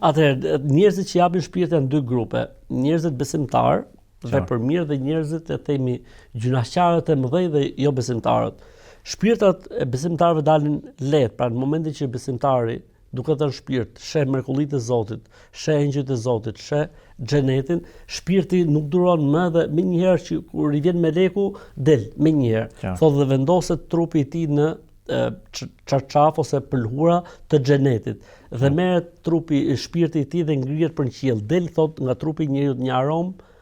Atëherë, njerëzit që japin shpirt janë dy grupe. Njerëzit besimtar dhe për mirë dhe njerëzit e themi gjunaqtarët e mëdhenj dhe jo besimtarët. Shpirtat e besimtarëve dalin lehtë, pra në momentin që besimtari duke thënë shpirt, sheh mrekullitë e Zotit, sheh engjëjt e Zotit, sheh xhenetin, shpirti nuk duron më dhe menjëherë që kur i vjen meleku del menjëherë. Thotë dhe vendoset trupi i tij në çarçaf ose pëlhura të xhenetit dhe merret shpirti i tij dhe ngrihet për në qiell. Del thot nga trupi i njeriu një aromë,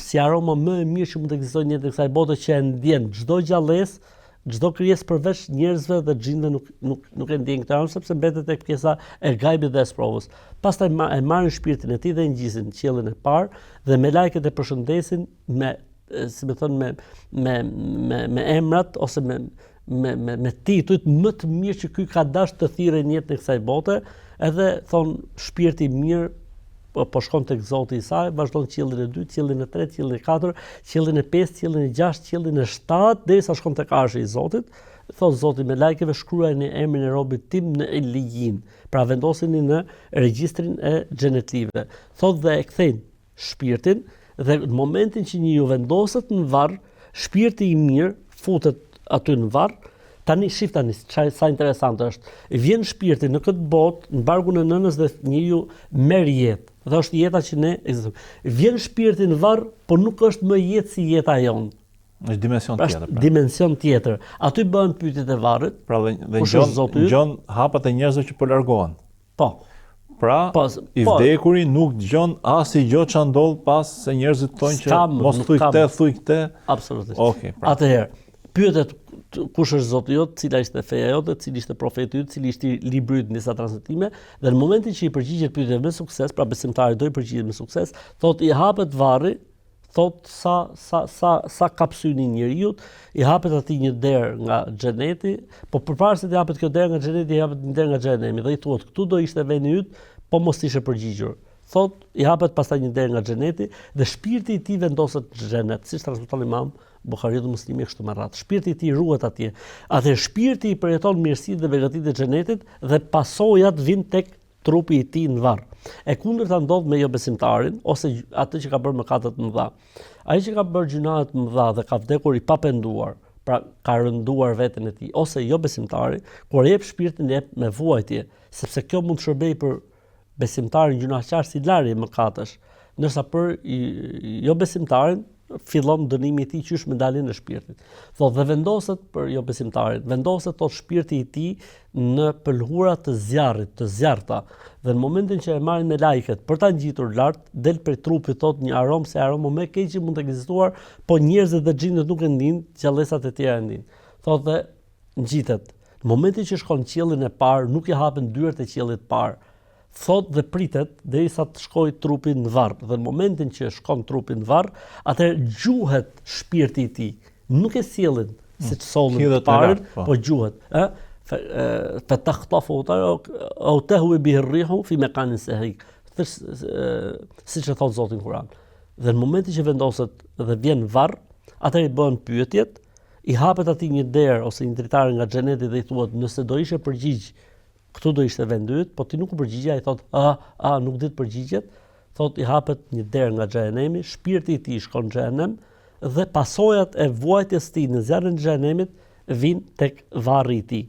si aroma më e mirë që mund të ekzistojë në jetën e kësaj bote që e ndjen çdo gjallësë, çdo krijesë përveç njerëzve dhe xhinëve nuk e ndjen këtë aromë sepse mbetet tek pjesa e gajbit dhe e sprovës. Pastaj e marrin shpirtin e tij dhe e ngjisin në qiellin e parë dhe me lajket e përshëndesin me si më thon me emrat ose me titujt më të mirë që ky ka dash të thirrë në jetën e kësaj bote, edhe thon shpirti i mirë po shkon tek Zoti i saj, vazhdon qiellin e 2, qiellin e 3, qiellin e 4, qiellin e 5, qiellin e 6, qiellin e 7, derisa shkon tek Arshi i Zotit. Thot Zoti me lajkeve shkruajini emrin e robit tim në Elijin. Pra vendosini në regjistrin e xhenetlive. Thot dhe e kthejnë shpirtin dhe në momentin që një ju vendoset në varr, shpirti i mirë futet aty në varr. Tani shif tani sa interesante është. Vjen shpirti në këtë botë, në barkun e nënës dhe njeriu merr jetë. Dhe është jeta që ne ekzistojmë. Vjen shpirti në varr, por nuk është më jetë si jeta jonë. Është dimension tjetër. Dimension tjetër. Aty bëhen pyetjet e varrit. Pra dhe ngjon hapat e njerëzve që po largohen. Po. Pra, i vdekuri nuk dëgjon asnjë gjë që ndodh pas se njerëzit thonë që mos thuj këtë. Absolutisht. Okej. Atëherë, pyetet kush është Zoti jot, cila ishte feja jote, cili ishte profeti yt, cili ishte libri yt në disa transmetime, dhe në momentin që i përgjigjet pyetjeve me sukses, pra besimtari do i përgjigjet me sukses, thotë i hapet varri, thotë sa kapsyni njeriu, i hapet atij një derë nga xheneti, po përpara se të hapet kjo derë nga xheneti, i hapet një derë nga xhenemi dhe i thuhet këtu do ishte vendi yt, po mos ishe përgjigjur. Thot, i hapet pastaj një derë nga xheneti dhe shpirti i tij vendoset në xhenet, siç transmeton Imam Buhariu dhe Muslimi kështu me radhë. Shpirti i tij ruhet atje. Atë shpirti i përjeton mirësitë dhe begatitë e xhenetit dhe pasojat vijnë tek trupi i tij në varr. E kundërta ndodh me jo besimtarin ose atë që ka bërë mëkate të mëdha. Ai që ka bërë gjunaqe të mëdha dhe ka vdekur i papenduar, pra ka rënduar veten e tij, ose jo besimtari, kur jep shpirtin jep me vuajtje, sepse kjo mund të shërbejë për besimtarin gjunaqtar si larje mëkatesh, ndërsa për jo besimtarin fillon dënimi i tij qysh me daljen e shpirtit. Thotë dhe vendoset për jo besimtarin, vendoset tot shpirti i tij në pëlhura të zjarrit, të zjarrta. Dhe në momentin që e marrin me lajket për ta ngjitur lart, del prej trupit tot një aromë, se aromë më e keq që mund të ekzistuar, po njerëzit dhe xhinët nuk e ndin, gjallësat e tjera e ndin. Thotë dhe ngjitet. Në momentin që shkon në qiellin e parë, nuk i hapen dyert e qiellit parë. Thot dhe pritet derisa të shkojë trupi në varr. Dhe në momentin që shkon trupi në varr, atëherë gjuhet shpirti i tij. Nuk e sjellin siç sollën të parën, po gjuhet, fatakhtafu au tahwi bihi ar-rihu fi makanin sahik. Siç e thot Zoti në Kur'an. Dhe në momentin që vendoset dhe vjen varr, atëherë bëhen pyetjet, i hapet atij një derë ose një dritare nga xheneti dhe i thuhet nëse do ishe përgjigj, këtu do ishte vendi yt, po ti nuk u përgjigje, ai thot, nuk di të përgjigjet, thot i hapet një derë nga xhenemi, shpirti i tij shkon në xhenem dhe pasojat e vuajtjes së tij në zjarrin e xhenemit vijnë tek varri i tij.